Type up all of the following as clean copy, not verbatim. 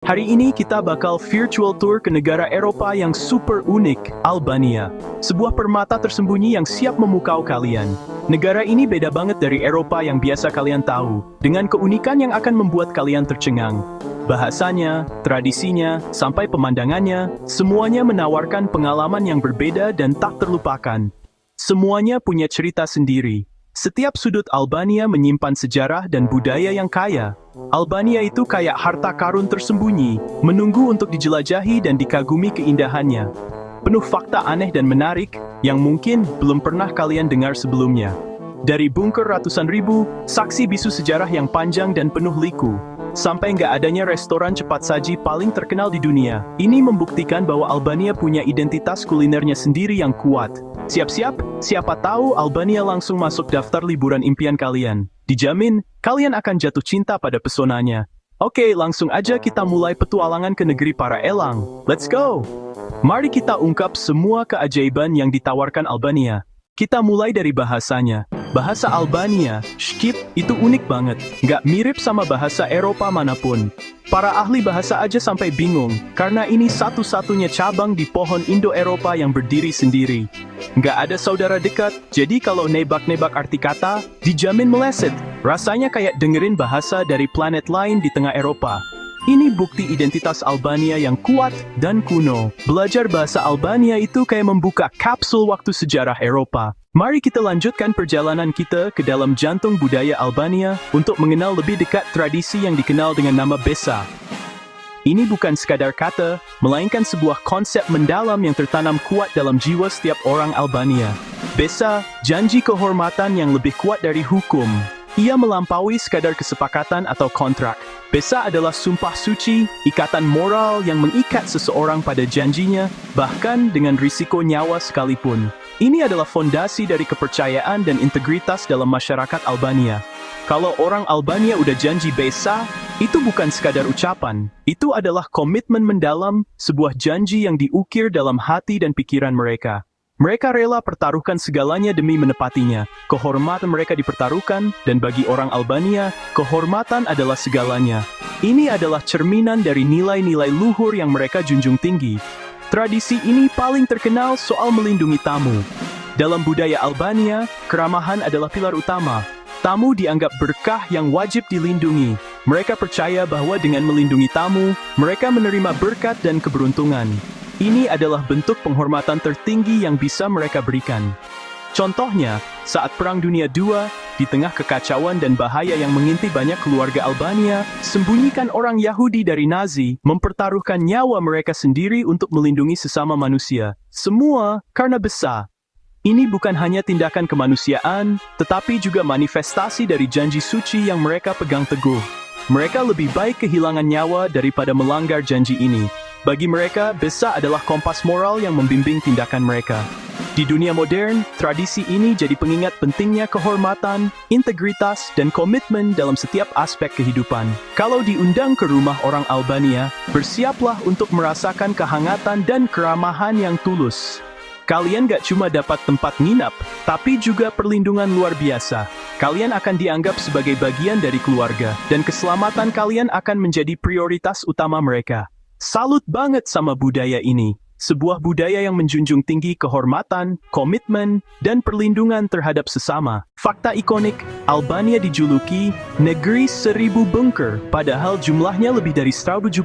Hari ini kita bakal virtual tour ke negara Eropa yang super unik, Albania. Sebuah permata tersembunyi yang siap memukau kalian. Negara ini beda banget dari Eropa yang biasa kalian tahu, dengan keunikan yang akan membuat kalian tercengang. Bahasanya, tradisinya, sampai pemandangannya, semuanya menawarkan pengalaman yang berbeda dan tak terlupakan. Semuanya punya cerita sendiri. Setiap sudut Albania menyimpan sejarah dan budaya yang kaya. Albania itu kayak harta karun tersembunyi, menunggu untuk dijelajahi dan dikagumi keindahannya. Penuh fakta aneh dan menarik, yang mungkin belum pernah kalian dengar sebelumnya. Dari bunker ratusan ribu, saksi bisu sejarah yang panjang dan penuh liku, sampai nggak adanya restoran cepat saji paling terkenal di dunia. Ini membuktikan bahwa Albania punya identitas kulinernya sendiri yang kuat. Siap-siap, siapa tahu Albania langsung masuk daftar liburan impian kalian. Dijamin, kalian akan jatuh cinta pada pesonanya. Oke, langsung aja kita mulai petualangan ke negeri para elang. Let's go! Mari kita ungkap semua keajaiban yang ditawarkan Albania. Kita mulai dari bahasanya. Bahasa Albania, Shqip, itu unik banget. Nggak mirip sama bahasa Eropa manapun. Para ahli bahasa aja sampai bingung, karena ini satu-satunya cabang di pohon Indo-Eropa yang berdiri sendiri. Nggak ada saudara dekat, jadi kalau nebak-nebak arti kata, dijamin meleset. Rasanya kayak dengerin bahasa dari planet lain di tengah Eropa. Ini bukti identitas Albania yang kuat dan kuno. Belajar bahasa Albania itu kayak membuka kapsul waktu sejarah Eropa. Mari kita lanjutkan perjalanan kita ke dalam jantung budaya Albania untuk mengenal lebih dekat tradisi yang dikenal dengan nama Besa. Ini bukan sekadar kata, melainkan sebuah konsep mendalam yang tertanam kuat dalam jiwa setiap orang Albania. Besa, janji kehormatan yang lebih kuat dari hukum. Ia melampaui sekadar kesepakatan atau kontrak. Besa adalah sumpah suci, ikatan moral yang mengikat seseorang pada janjinya, bahkan dengan risiko nyawa sekalipun. Ini adalah fondasi dari kepercayaan dan integritas dalam masyarakat Albania. Kalau orang Albania udah janji Besa, itu bukan sekadar ucapan. Itu adalah komitmen mendalam, sebuah janji yang diukir dalam hati dan pikiran mereka. Mereka rela pertaruhkan segalanya demi menepatinya. Kehormatan mereka dipertaruhkan, dan bagi orang Albania, kehormatan adalah segalanya. Ini adalah cerminan dari nilai-nilai luhur yang mereka junjung tinggi. Tradisi ini paling terkenal soal melindungi tamu. Dalam budaya Albania, keramahan adalah pilar utama. Tamu dianggap berkah yang wajib dilindungi. Mereka percaya bahwa dengan melindungi tamu, mereka menerima berkat dan keberuntungan. Ini adalah bentuk penghormatan tertinggi yang bisa mereka berikan. Contohnya, saat Perang Dunia II, di tengah kekacauan dan bahaya yang mengintai banyak keluarga Albania, sembunyikan orang Yahudi dari Nazi, mempertaruhkan nyawa mereka sendiri untuk melindungi sesama manusia. Semua karena Besa. Ini bukan hanya tindakan kemanusiaan, tetapi juga manifestasi dari janji suci yang mereka pegang teguh. Mereka lebih baik kehilangan nyawa daripada melanggar janji ini. Bagi mereka, Besa adalah kompas moral yang membimbing tindakan mereka. Di dunia modern, tradisi ini jadi pengingat pentingnya kehormatan, integritas, dan komitmen dalam setiap aspek kehidupan. Kalau diundang ke rumah orang Albania, bersiaplah untuk merasakan kehangatan dan keramahan yang tulus. Kalian gak cuma dapat tempat nginap, tapi juga perlindungan luar biasa. Kalian akan dianggap sebagai bagian dari keluarga, dan keselamatan kalian akan menjadi prioritas utama mereka. Salut banget sama budaya ini. Sebuah budaya yang menjunjung tinggi kehormatan, komitmen, dan perlindungan terhadap sesama. Fakta ikonik, Albania dijuluki negeri 1000 bunker, padahal jumlahnya lebih dari 170.000.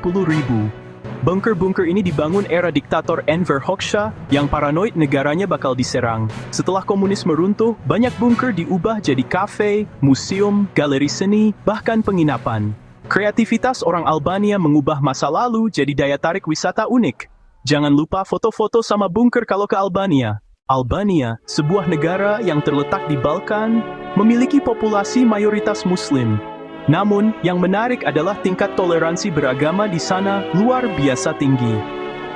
Bunker-bunker ini dibangun era diktator Enver Hoxha yang paranoid negaranya bakal diserang. Setelah komunisme runtuh, banyak bunker diubah jadi kafe, museum, galeri seni, bahkan penginapan. Kreativitas orang Albania mengubah masa lalu jadi daya tarik wisata unik. Jangan lupa foto-foto sama bunker kalau ke Albania. Albania, sebuah negara yang terletak di Balkan, memiliki populasi mayoritas Muslim. Namun, yang menarik adalah tingkat toleransi beragama di sana luar biasa tinggi.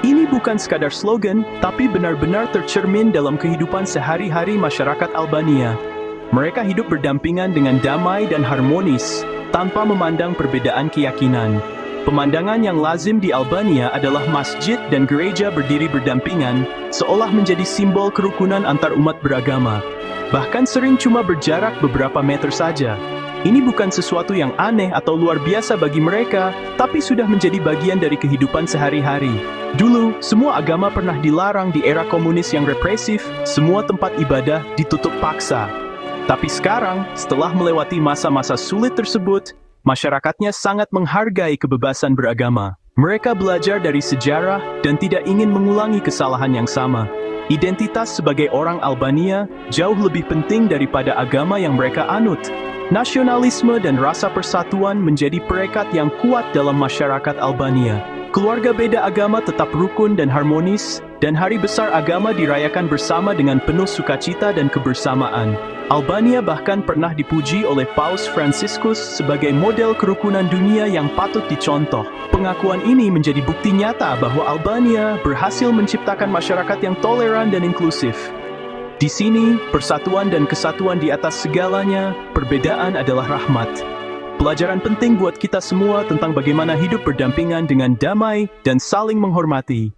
Ini bukan sekadar slogan, tapi benar-benar tercermin dalam kehidupan sehari-hari masyarakat Albania. Mereka hidup berdampingan dengan damai dan harmonis, tanpa memandang perbedaan keyakinan. Pemandangan yang lazim di Albania adalah masjid dan gereja berdiri berdampingan, seolah menjadi simbol kerukunan antar umat beragama. Bahkan sering cuma berjarak beberapa meter saja. Ini bukan sesuatu yang aneh atau luar biasa bagi mereka, tapi sudah menjadi bagian dari kehidupan sehari-hari. Dulu, semua agama pernah dilarang di era komunis yang represif, semua tempat ibadah ditutup paksa. Tapi sekarang, setelah melewati masa-masa sulit tersebut, masyarakatnya sangat menghargai kebebasan beragama. Mereka belajar dari sejarah dan tidak ingin mengulangi kesalahan yang sama. Identitas sebagai orang Albania jauh lebih penting daripada agama yang mereka anut. Nasionalisme dan rasa persatuan menjadi perekat yang kuat dalam masyarakat Albania. Keluarga beda agama tetap rukun dan harmonis, dan hari besar agama dirayakan bersama dengan penuh sukacita dan kebersamaan. Albania bahkan pernah dipuji oleh Paus Franciscus sebagai model kerukunan dunia yang patut dicontoh. Pengakuan ini menjadi bukti nyata bahwa Albania berhasil menciptakan masyarakat yang toleran dan inklusif. Di sini, persatuan dan kesatuan di atas segalanya, perbedaan adalah rahmat. Pelajaran penting buat kita semua tentang bagaimana hidup berdampingan dengan damai dan saling menghormati.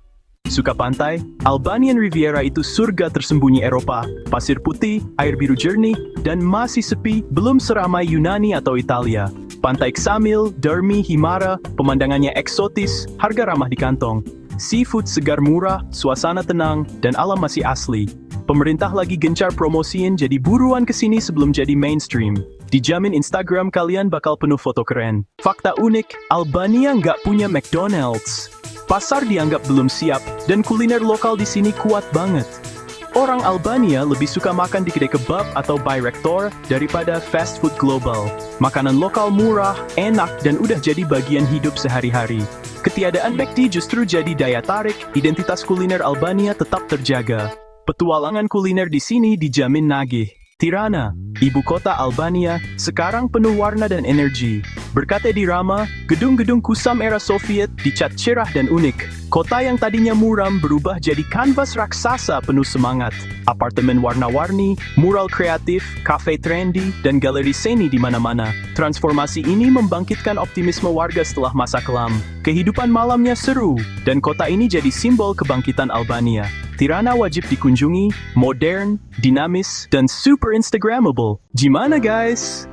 Suka pantai? Albanian Riviera itu surga tersembunyi Eropa. Pasir putih, air biru jernih, dan masih sepi, belum seramai Yunani atau Italia. Pantai Ksamil, Dermi, Himara, pemandangannya eksotis, harga ramah di kantong. Seafood segar murah, suasana tenang, dan alam masih asli. Pemerintah lagi gencar promosiin, jadi buruan kesini sebelum jadi mainstream. Dijamin Instagram kalian bakal penuh foto keren. Fakta unik, Albania nggak punya McDonald's. Pasar dianggap belum siap, dan kuliner lokal di sini kuat banget. Orang Albania lebih suka makan di kedai kebab atau Bayraktar daripada fast food global. Makanan lokal murah, enak, dan udah jadi bagian hidup sehari-hari. Ketiadaan McD justru jadi daya tarik, identitas kuliner Albania tetap terjaga. Petualangan kuliner di sini dijamin nagih. Tirana, ibu kota Albania, sekarang penuh warna dan energi. Berkat Edi Rama, gedung-gedung kusam era Soviet dicat cerah dan unik. Kota yang tadinya muram berubah jadi kanvas raksasa penuh semangat. Apartemen warna-warni, mural kreatif, kafe trendy, dan galeri seni di mana-mana. Transformasi ini membangkitkan optimisme warga setelah masa kelam. Kehidupan malamnya seru, dan kota ini jadi simbol kebangkitan Albania. Tirana wajib dikunjungi, modern, dinamis, dan super Instagramable. Gimana guys?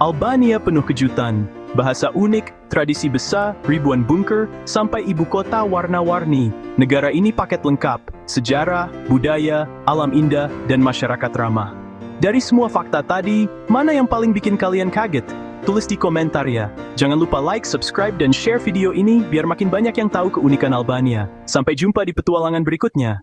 Albania penuh kejutan. Bahasa unik, tradisi besar, ribuan bunker, sampai ibu kota warna-warni. Negara ini paket lengkap, sejarah, budaya, alam indah, dan masyarakat ramah. Dari semua fakta tadi, mana yang paling bikin kalian kaget? Tulis di komentar ya. Jangan lupa like, subscribe, dan share video ini biar makin banyak yang tahu keunikan Albania. Sampai jumpa di petualangan berikutnya.